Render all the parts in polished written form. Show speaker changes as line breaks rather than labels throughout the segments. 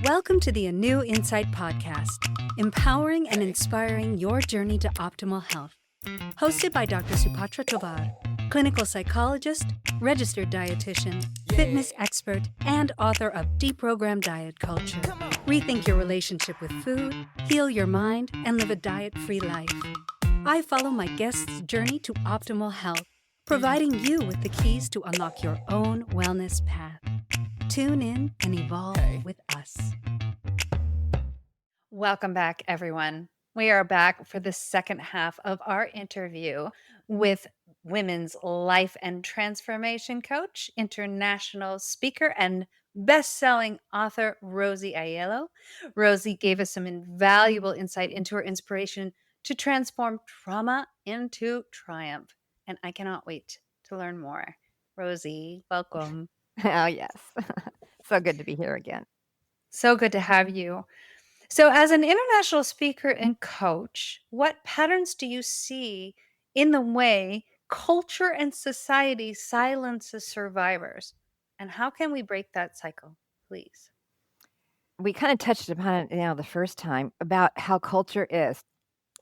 Welcome to the A New Insight podcast, empowering and inspiring your journey to optimal health. Hosted by Dr. Supatra Tovar, clinical psychologist, registered dietitian, fitness expert, and author of Deprogram Diet Culture. Rethink your relationship with food, heal your mind, and live a diet-free life. I follow my guests' journey to optimal health, providing you with the keys to unlock your own wellness path. Tune in and evolve with us. Welcome back, everyone. We are back for the second half of our interview with women's life and transformation coach, international speaker, and best-selling author Rosie Aiello. Rosie gave us some invaluable insight into her inspiration to transform trauma into triumph. And I cannot wait to learn more. Rosie, welcome.
Oh, yes. So good to be here again.
So good to have you. So, as an international speaker and coach, what patterns do you see in the way culture and society silences survivors? And how can we break that cycle, please?
We kind of touched upon it, the first time about how culture is.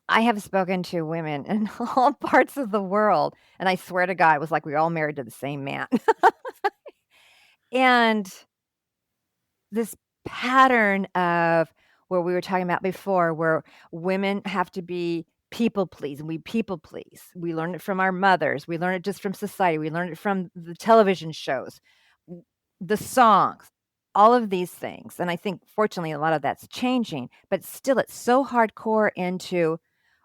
I have spoken to women in all parts of the world, and I swear to God, it was like we were all married to the same man. And this pattern of where we were talking about before, where women have to be people please, and we people please. We learn it from our mothers. We learn it just from society. We learn it from the television shows, the songs, all of these things. And I think, fortunately, a lot of that's changing, but still, it's so hardcore into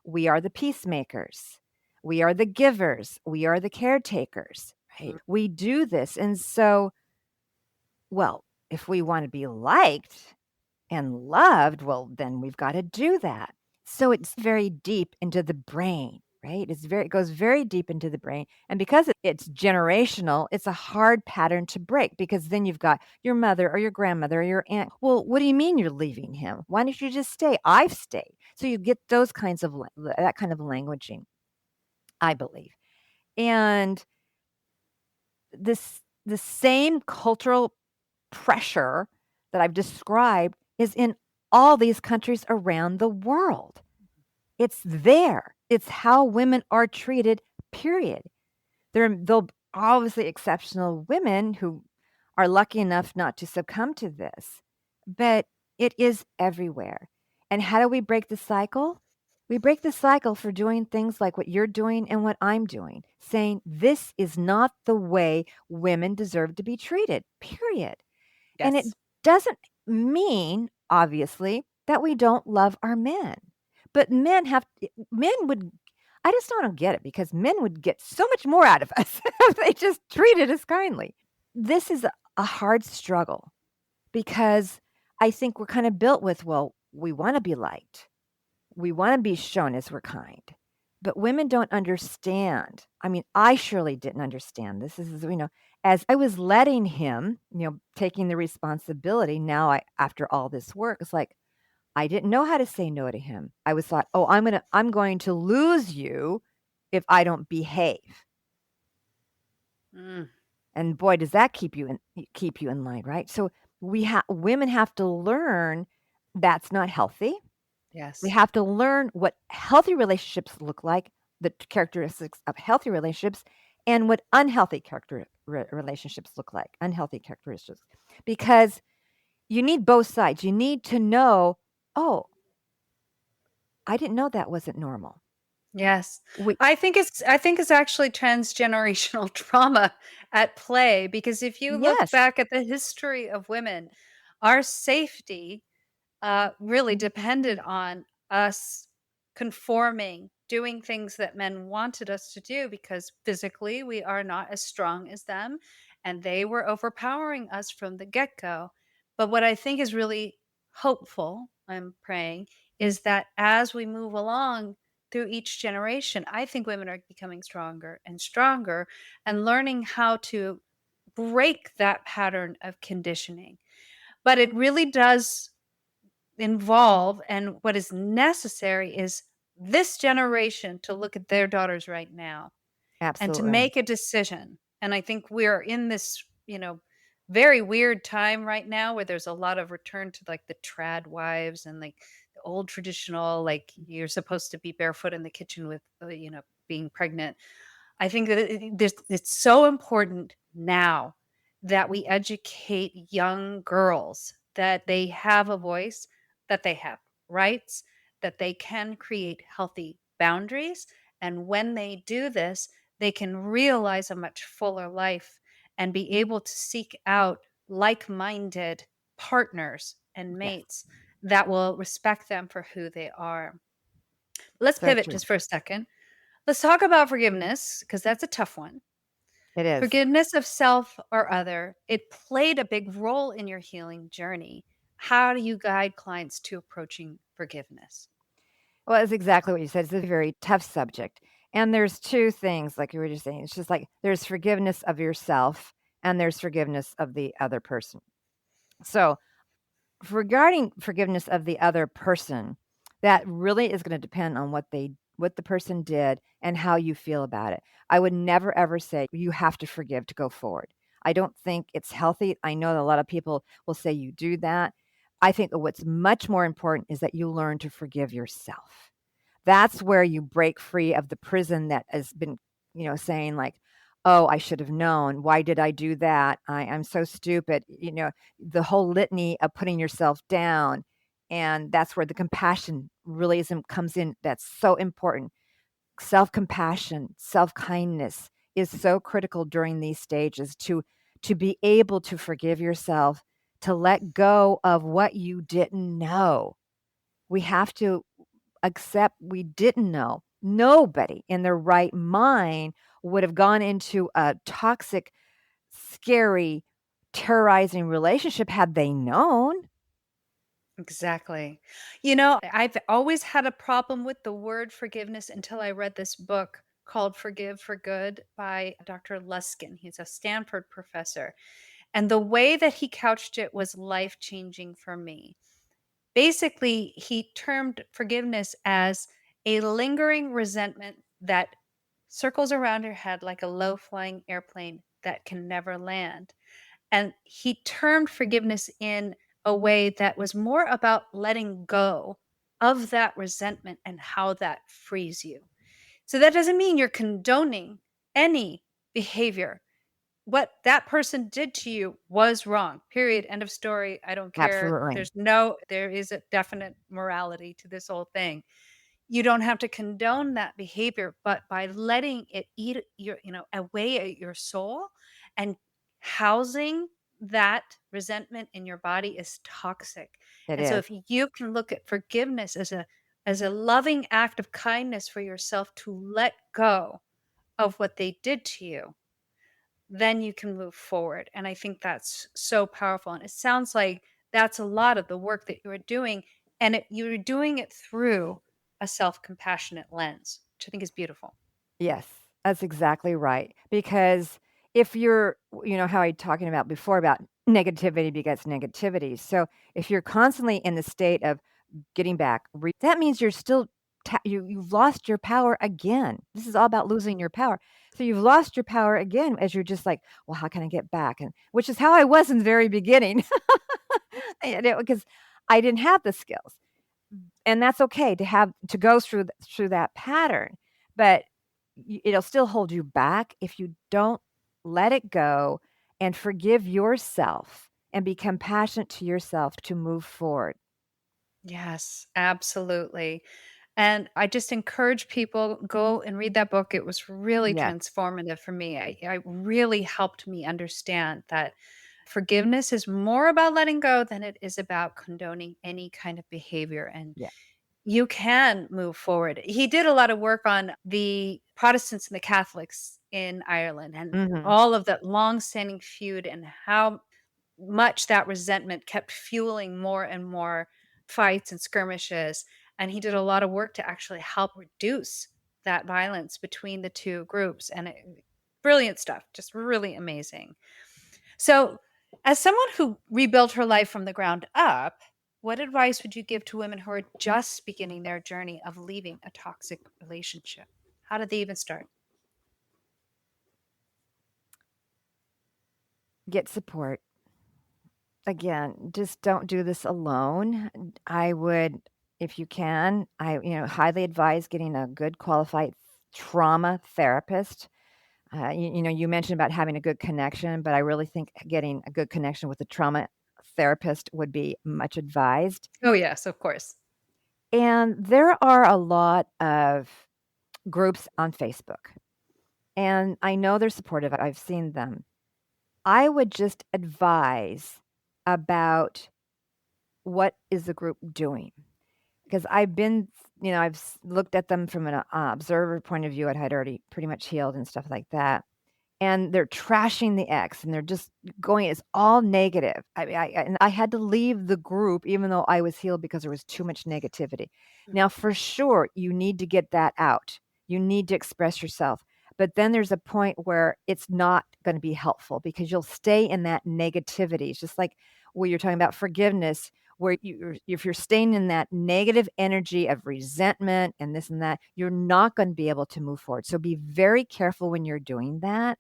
we are the peacemakers, we are the givers, we are the caretakers, right? We do this. And so, well, if we want to be liked and loved, well, then we've got to do that. So it's very deep into the brain, right? It goes very deep into the brain. And because it's generational, it's a hard pattern to break, because then you've got your mother or your grandmother or your aunt. Well, what do you mean you're leaving him? Why don't you just stay? I've stayed. So you get those kinds of that kind of languaging, I believe. And the same cultural pressure that I've described is in all these countries around the world. It's there. It's how women are treated, period. There'll obviously exceptional women who are lucky enough not to succumb to this, but it is everywhere. And how do we break the cycle? We break the cycle for doing things like what you're doing and what I'm doing, saying this is not the way women deserve to be treated, period. And it doesn't mean, obviously, that we don't love our men. But I just don't get it, because men would get so much more out of us if they just treated us kindly. This is a hard struggle, because I think we're kind of built with, well, we want to be liked. We want to be shown as we're kind. But women don't understand. I mean, I surely didn't understand this. This is, as I was letting him, taking the responsibility, now after all this work, it's like, I didn't know how to say no to him. I was thought, oh, I'm going to lose you if I don't behave. And boy, does that keep you in line, right? So women have to learn that's not healthy.
Yes.
We have to learn what healthy relationships look like, the characteristics of healthy relationships, and what unhealthy relationships look like, unhealthy characteristics. Because you need both sides. You need to know, oh, I didn't know that wasn't normal.
Yes. I think it's actually transgenerational trauma at play, because if you look
Yes.
back at the history of women, our safety really depended on us conforming, doing things that men wanted us to do, because physically we are not as strong as them, and they were overpowering us from the get-go. But what I think is really hopeful, I'm praying, is that as we move along through each generation, I think women are becoming stronger and stronger and learning how to break that pattern of conditioning. But it really does involve, and what is necessary is this generation to look at their daughters right now and to
Absolutely.
make a decision. And I think we're in this, very weird time right now where there's a lot of return to like the trad wives and like the old traditional, like you're supposed to be barefoot in the kitchen with, being pregnant. I think that it's so important now that we educate young girls that they have a voice, that they have rights, that they can create healthy boundaries. And when they do this, they can realize a much fuller life and be able to seek out like minded partners and
Yes,
mates that will respect them for who they are. Let's
so
pivot
true.
just for a second. Let's talk about forgiveness because that's a tough one.
It is.
Forgiveness of self or other, it played a big role in your healing journey. How do you guide clients to approaching forgiveness?
Well, it's exactly what you said. It's a very tough subject. And there's 2 things, like you were just saying. It's just like there's forgiveness of yourself and there's forgiveness of the other person. So, regarding forgiveness of the other person, that really is gonna depend on what the person did and how you feel about it. I would never ever say you have to forgive to go forward. I don't think it's healthy. I know that a lot of people will say you do that. I think that what's much more important is that you learn to forgive yourself. That's where you break free of the prison that has been, saying like, "Oh, I should have known. Why did I do that? I'm so stupid." The whole litany of putting yourself down, and that's where the compassion realism comes in. That's so important. Self-compassion, self-kindness is so critical during these stages to be able to forgive yourself, to let go of what you didn't know. We have to accept we didn't know. Nobody in their right mind would have gone into a toxic, scary, terrorizing relationship had they known.
Exactly. I've always had a problem with the word forgiveness until I read this book called Forgive for Good by Dr. Luskin. He's a Stanford professor. And the way that he couched it was life changing for me. Basically, he termed forgiveness as a lingering resentment that circles around your head like a low flying airplane that can never land. And he termed forgiveness in a way that was more about letting go of that resentment and how that frees you. So that doesn't mean you're condoning any behavior. What that person did to you was wrong. Period. End of story. I don't care.
Absolutely.
There is a definite morality to this whole thing. You don't have to condone that behavior, but by letting it eat away at your soul and housing that resentment in your body is toxic.
It
And so
is.
if you can look at forgiveness as a loving act of kindness for yourself to let go of what they did to you, then you can move forward. And I think that's so powerful. And it sounds like that's a lot of the work that you are doing. And you're doing it through a self compassionate lens, which I think is beautiful.
Yes, that's exactly right. Because if you're, how I talking about before about negativity begets negativity. So if you're constantly in the state of getting back, that means you're still you've lost your power again. This is all about losing your power. So you've lost your power again as you're just like, well, how can I get back? And which is how I was in the very beginning, because I didn't have the skills. And that's okay to have to go through that pattern, but it'll still hold you back if you don't let it go and forgive yourself and be compassionate to yourself to move forward.
Yes, absolutely. And I just encourage people go and read that book. It was really
Yes,
transformative for me. I really helped me understand that forgiveness is more about letting go than it is about condoning any kind of behavior. And
yeah.
you can move forward. He did a lot of work on the Protestants and the Catholics in Ireland and
Mhm.
all of that long-standing feud and how much that resentment kept fueling more and more fights and skirmishes. And he did a lot of work to actually help reduce that violence between the two groups. And brilliant stuff, just really amazing. So, as someone who rebuilt her life from the ground up, what advice would you give to women who are just beginning their journey of leaving a toxic relationship? How did they even start?
Get support. again, just don't do this alone. I would, if you can, highly advise getting a good qualified trauma therapist. You mentioned about having a good connection, but I really think getting a good connection with a trauma therapist would be much advised.
Oh, yes, of course.
And there are a lot of groups on Facebook, and I know they're supportive. I've seen them. I would just advise about what is the group doing? Because I've looked at them from an observer point of view. I had already pretty much healed and stuff like that. And they're trashing the ex, and they're just going, it's all negative. I had to leave the group even though I was healed because there was too much negativity. Now, for sure, you need to get that out. You need to express yourself. But then there's a point where it's not going to be helpful because you'll stay in that negativity. It's just like where you're talking about forgiveness, where if you're staying in that negative energy of resentment and this and that, you're not going to be able to move forward. So be very careful when you're doing that.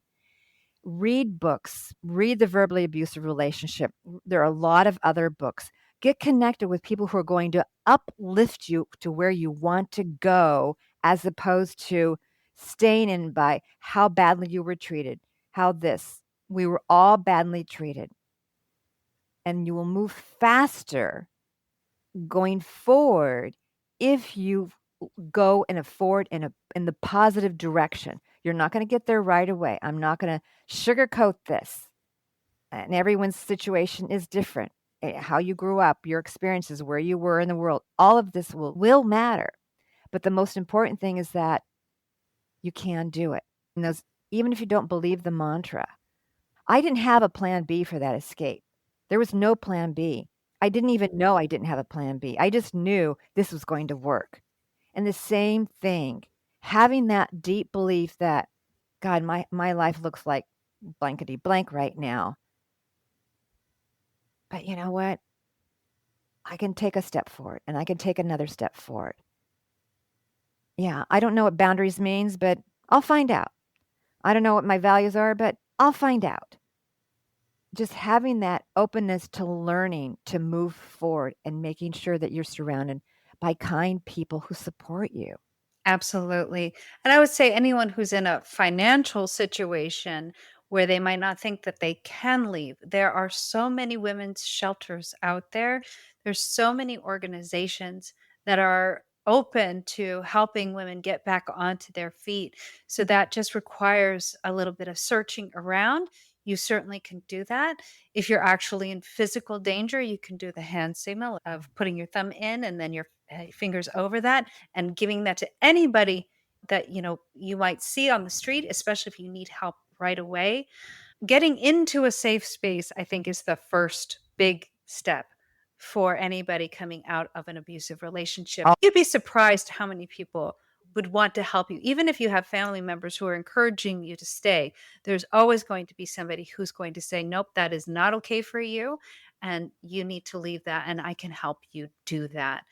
Read books, read The Verbally Abusive Relationship. There are a lot of other books. Get connected with people who are going to uplift you to where you want to go, as opposed to staying in by how badly you were treated, how this. We were all badly treated. And you will move faster going forward if you go and afford in the positive direction. You're not going to get there right away. I'm not going to sugarcoat this. And everyone's situation is different. How you grew up, your experiences, where you were in the world, all of this will matter. But the most important thing is that you can do it. And those, even if you don't believe the mantra, I didn't have a plan B for that escape. There was no plan B. I didn't even know I didn't have a plan B. I just knew this was going to work. And the same thing, having that deep belief that, God, my life looks like blankety blank right now. But you know what? I can take a step forward and I can take another step forward. Yeah, I don't know what boundaries means, but I'll find out. I don't know what my values are, but I'll find out. Just having that openness to learning to move forward and making sure that you're surrounded by kind people who support you.
Absolutely. And I would say anyone who's in a financial situation where they might not think that they can leave, there are so many women's shelters out there. There's so many organizations that are open to helping women get back onto their feet. So that just requires a little bit of searching around. You certainly can do that. If you're actually in physical danger, you can do the hand signal of putting your thumb in and then your fingers over that and giving that to anybody that you might see on the street, especially if you need help right away. Getting into a safe space, I think, is the first big step for anybody coming out of an abusive relationship. You'd be surprised how many people would want to help you. Even if you have family members who are encouraging you to stay, there's always going to be somebody who's going to say, nope, that is not okay for you. And you need to leave that. And I can help you do that.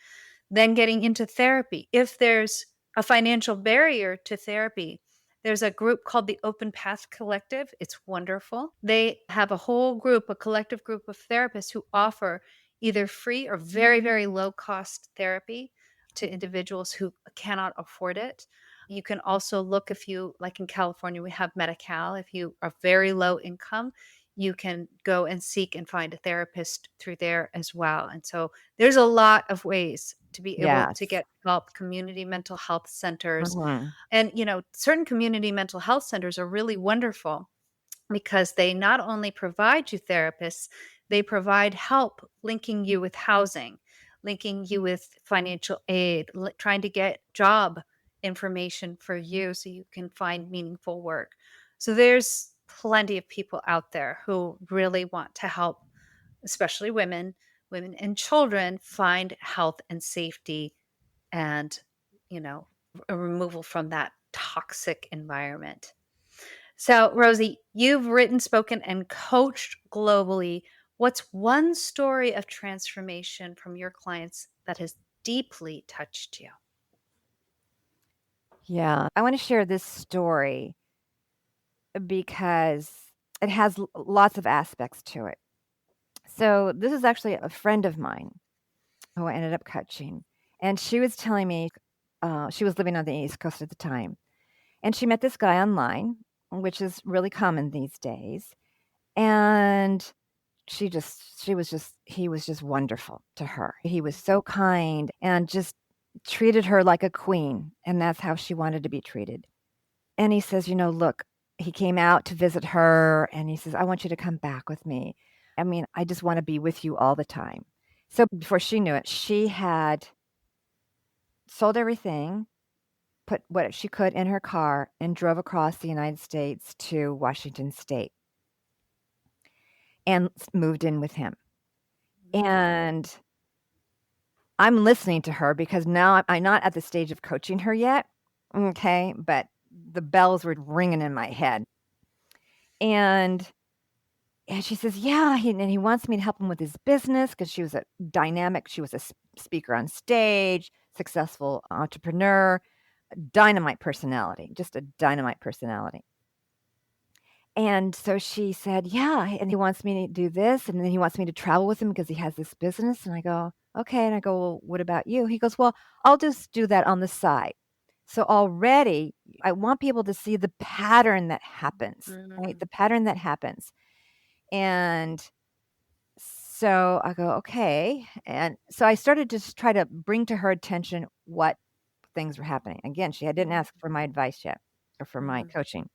Then getting into therapy. If there's a financial barrier to therapy, there's a group called the Open Path Collective. It's wonderful. They have a whole group, a collective group of therapists who offer either free or very, very low cost therapy to individuals who cannot afford it. You can also look, if you, like in California, we have Medi-Cal. If you are very low income, you can go and seek and find a therapist through there as well. And so there's a lot of ways to be able to
Yes.
get help. Community mental health centers,
Mhm.
and certain community mental health centers are really wonderful because they not only provide you therapists, they provide help linking you with housing, linking you with financial aid, trying to get job information for you so you can find meaningful work. So there's plenty of people out there who really want to help, especially women and children find health and safety and, you know, a removal from that toxic environment. So, Rosie, you've written, spoken, and coached globally. What's one story of transformation from your clients that has deeply touched you?
Yeah. I want to share this story because it has lots of aspects to it. So this is actually a friend of mine who I ended up coaching, and she was telling me, she was living on the East Coast at the time, and she met this guy online, which is really common these days, and she was just he was just wonderful to her. He was so kind and just treated her like a queen, and that's how she wanted to be treated. And he says, "Look," he came out to visit her, and he says, "I want you to come back with me. I mean, I just wanna be with you all the time." So before she knew it, she had sold everything, put what she could in her car, and drove across the United States to Washington State and moved in with him. And I'm listening to her because now I'm not at the stage of coaching her yet, okay, but the bells were ringing in my head. And she says, "Yeah, he wants me to help him with his business because she was a speaker on stage, successful entrepreneur, dynamite personality, just a dynamite personality." And so she said, "Yeah, and he wants me to do this, and then he wants me to travel with him because he has this business." And I go, "Okay." And I go, "Well, what about you?" He goes, "Well, I'll just do that on the side." So already I want people to see the pattern that happens, right?
Mm,
The pattern that happens. And so I go, "Okay." And so I started to just try to bring to her attention what things were happening. Again, she didn't
mm,
ask for my advice yet or for my
mhm.
coaching.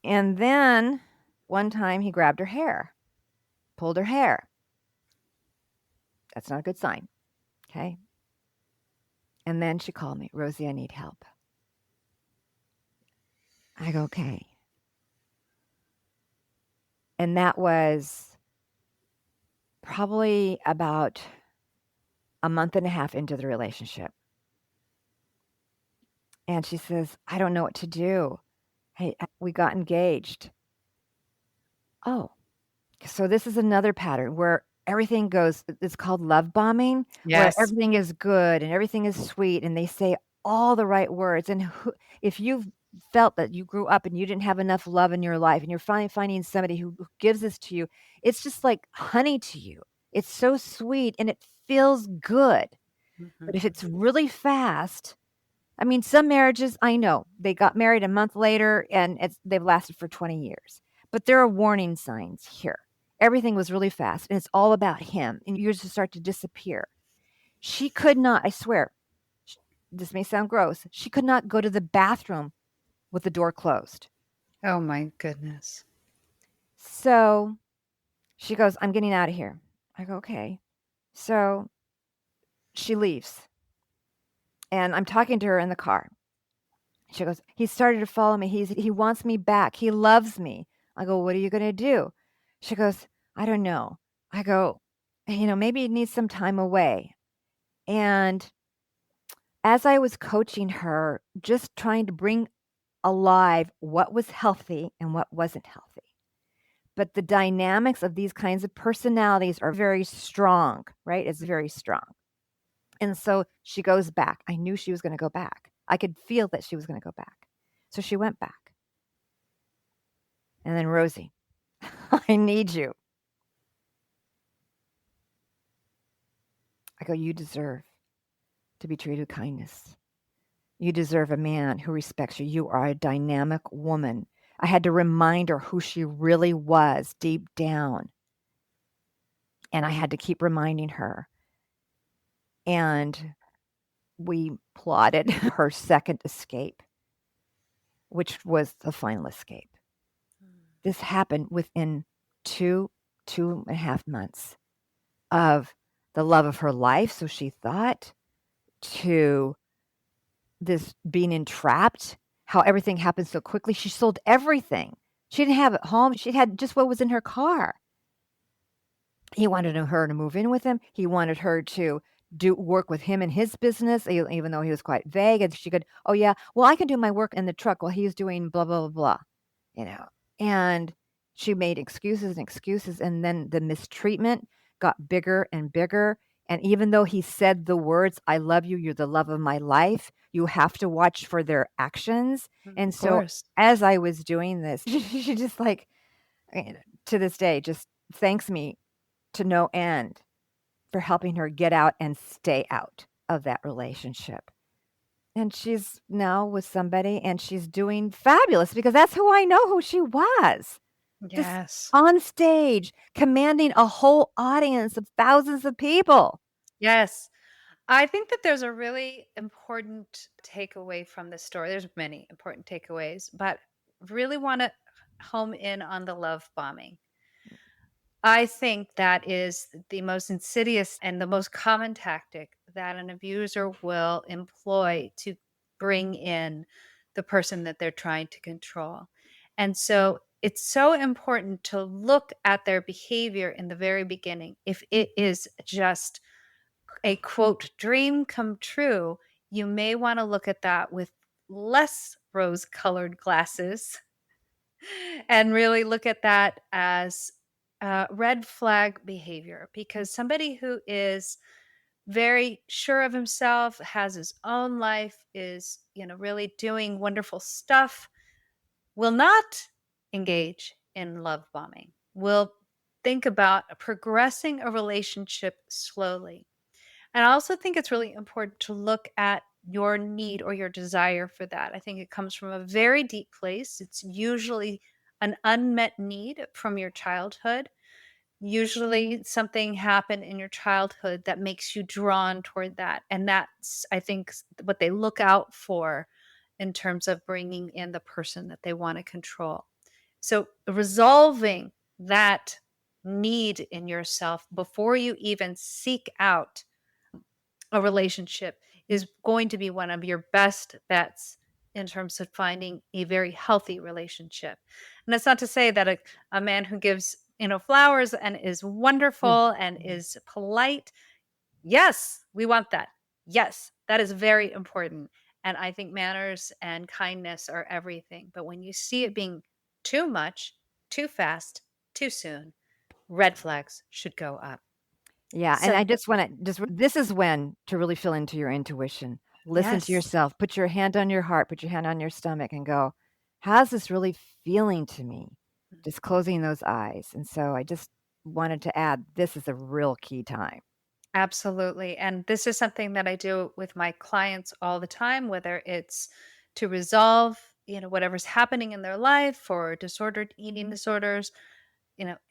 And then one time he grabbed her hair, pulled her hair. That's not a good sign. Okay. And then she called me, "Rosie, I need help." I go, "Okay." And that was probably about a month and a half into the relationship. And she says, "I don't know what to do. Hey, we got engaged." Oh, so this is another pattern where everything goes it's called love bombing, where
Yes.
everything is good and everything is sweet and they say all the right words, and if you've felt that you grew up and you didn't have enough love in your life and you're finally finding somebody who gives this to you, it's just like honey to you. It's so sweet and it feels good. But if
Mhm.
it's really fast, I mean, some marriages, I know, they got married a month later and they've lasted for 20 years. But there are warning signs here. Everything was really fast and it's all about him and you just start to disappear. She could not, I swear, sh this may sound gross, she could not go to the bathroom with the door closed.
Oh my goodness.
So she goes, "I'm getting out of here." I go, "Okay." So she leaves and I'm talking to her in the car. She goes, "He started to follow me. He wants me back. He loves me." I go, "What are you gonna do?" She goes, "I don't know." I go, "Maybe he needs some time away." And as I was coaching her, just trying to bring alive what was healthy and what wasn't healthy. But the dynamics of these kinds of personalities are very strong, right? It's very strong. And so she goes back. I knew she was gonna go back. I could feel that she was gonna go back. So she went back. And then, "Rosie, I need you." I go, "You deserve to be treated with kindness. You deserve a man who respects you. You are a dynamic woman." I had to remind her who she really was deep down, and I had to keep reminding her. And we plotted her second escape, which was the final escape. This happened within 2, 2.5 months of the love of her life, so she thought, to this being entrapped, how everything happened so quickly. She sold everything. She didn't have a home. She had just what was in her car. He wanted her to move in with him. He wanted her to do work with him in his business, even though he was quite vague. And she could, "Oh yeah, well I can do my work in the truck while he's doing blah blah blah blah," you know. And she made excuses and excuses, and then the mistreatment got bigger and bigger. And even though he said the words, "I love you, you're the love of my life," you have to watch for their actions.
Of
And so
course.
as I was doing this, she just like and to this day, just thanks me to no end for helping her get out and stay out of that relationship. And she's now with somebody, and she's doing fabulous because that's who I know who she was. Just
Yes.
on stage, commanding a whole audience of thousands of people.
Yes. I think that there's a really important takeaway from this story. There's many important takeaways, but really want to home in on the love bombing. I think that is the most insidious and the most common tactic that an abuser will employ to bring in the person that they're trying to control. And so it's so important to look at their behavior in the very beginning. If it is just a quote dream come true, you may want to look at that with less rose colored glasses and really look at that as red flag behavior, because somebody who is very sure of himself, has his own life, is, really doing wonderful stuff, will not engage in love bombing, will think about progressing a relationship slowly. And I also think it's really important to look at your need or your desire for that. I think it comes from a very deep place. It's usually an unmet need from your childhood. Usually something happened in your childhood that makes you drawn toward that. And that's, I think, what they look out for in terms of bringing in the person that they want to control. So resolving that need in yourself before you even seek out a relationship is going to be one of your best bets in terms of finding a very healthy relationship. And that's not to say that a man who gives, flowers and is
Mm.
wonderful and is polite, yes, we want that. Yes, that is very important. And I think manners and kindness are everything. But when you see it being too much, too fast, too soon, red flags should go up.
Yeah, and
So,
I just wanna just this is when to really feel into your intuition. Listen to
yes.
yourself, put your hand on your heart, put your hand on your stomach and go, "How's this really feeling to me?" Just closing those eyes, and so I just wanted to add, this is a real key time.
Absolutely. And this is something that I do with my clients all the time, whether it's to resolve, whatever's happening in their life or disordered eating disorders,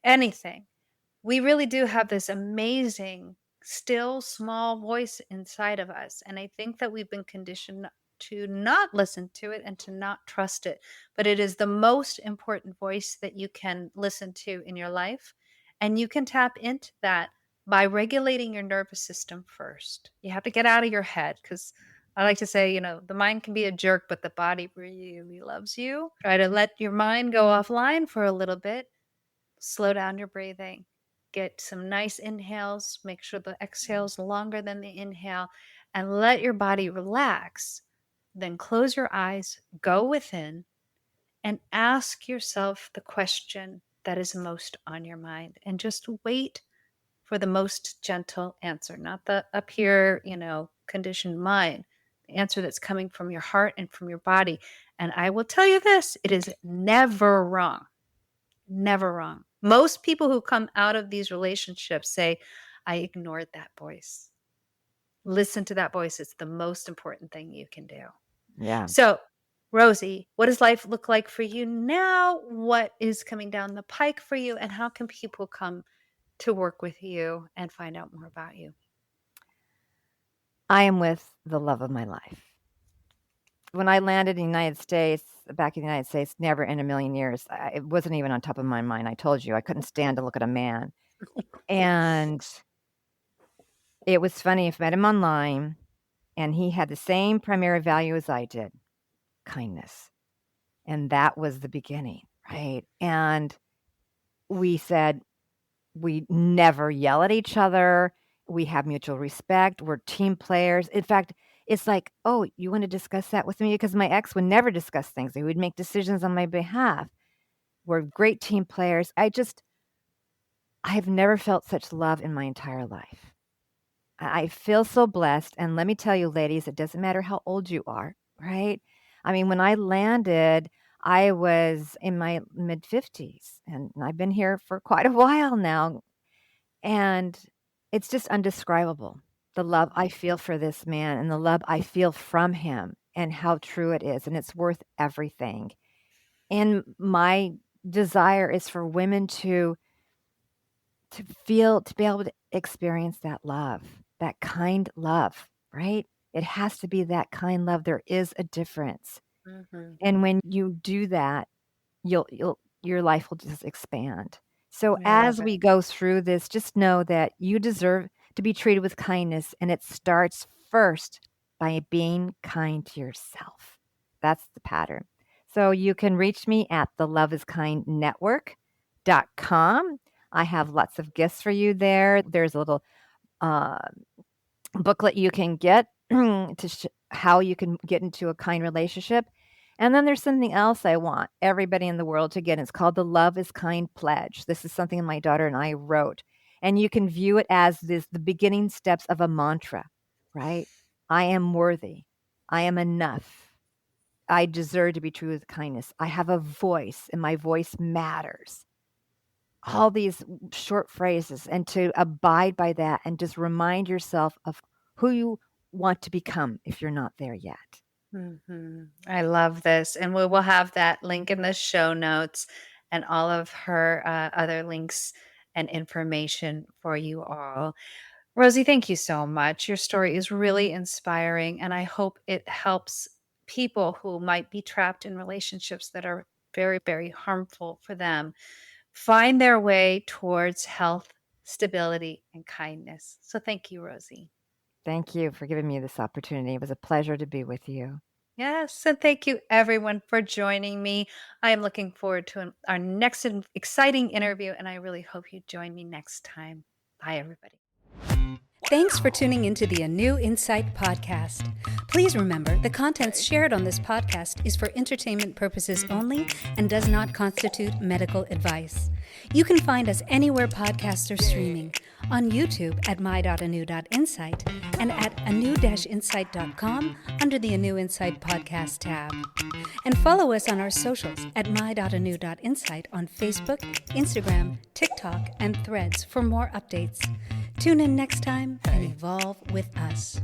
anything. We really do have this amazing, still small voice inside of us. And I think that we've been conditioned to not listen to it and to not trust it. But it is the most important voice that you can listen to in your life. And you can tap into that by regulating your nervous system first. You have to get out of your head because I like to say, the mind can be a jerk, but the body really loves you. Try to let your mind go offline for a little bit. Slow down your breathing. Get some nice inhales. Make sure the exhale is longer than the inhale and let your body relax. Then close your eyes, go within, and ask yourself the question that is most on your mind. And just wait for the most gentle answer, not the up here, conditioned mind, the answer that's coming from your heart and from your body. And I will tell you this, it is never wrong. Never wrong. Most people who come out of these relationships say, I ignored that voice. Listen to that voice. It's the most important thing you can do.
Yeah.
So, Rosie, what does life look like for you now? What is coming down the pike for you? And how can people come to work with you and find out more about you?
I am with the love of my life. When I landed in the United States, back in the United States, never in a million years, it wasn't even on top of my mind. I told you, I couldn't stand to look at a man. And it was funny, I met him online, and he had the same primary value as I did, kindness. And that was the beginning, right? And we said, we never yell at each other. We have mutual respect. We're team players. In fact, it's like, "Oh, you wanna discuss that with me?" Because my ex would never discuss things. He would make decisions on my behalf. We're great team players. I have never felt such love in my entire life. I feel so blessed, and let me tell you, ladies, it doesn't matter how old you are, right? I mean, when I landed, I was in my mid-50s, and I've been here for quite a while now, and it's just undescribable, the love I feel for this man and the love I feel from him and how true it is, and it's worth everything. And my desire is for women to be able to experience that love, that kind love, right? It has to be that kind love. There is a difference.
Mhm.
And when you do that, you'll your life will just expand. So
I love
as
it.
we go through this, just know that you deserve to be treated with kindness, and it starts first by being kind to yourself. That's the pattern. So you can reach me at the loveIsKindNetwork.com. I have lots of gifts for you there. There's a little uh, booklet you can get how you can get into a kind relationship. And then there's something else I want everybody in the world to get. It's called the Love is Kind Pledge. This is something my daughter and I wrote. And you can view it as the beginning steps of a mantra, right? I am worthy. I am enough. I deserve to be treated with kindness. I have a voice and my voice matters. All these short phrases, and to abide by that and just remind yourself of who you want to become if you're not there yet.
I love this. And we will have that link in the show notes and all of her other links and information for you all. Rosie, thank you so much. Your story is really inspiring, and I hope it helps people who might be trapped in relationships that are very, very harmful for them find their way towards health, stability, and kindness. So thank you, Rosie.
Thank you for giving me this opportunity. It was a pleasure to be with you.
Yes, and thank you everyone for joining me. I am looking forward to our next exciting interview, and I really hope you join me next time. Bye, everybody. Thanks for tuning into the A New Insight podcast. Please remember the contents shared on this podcast is for entertainment purposes only and does not constitute medical advice. You can find us anywhere podcasts are streaming, on YouTube at my.anu.insight and at anu-insight.com under the A New Insight podcast tab. And follow us on our socials at my.anu.insight on Facebook, Instagram, TikTok, and Threads for more updates. Tune in next time and evolve with us.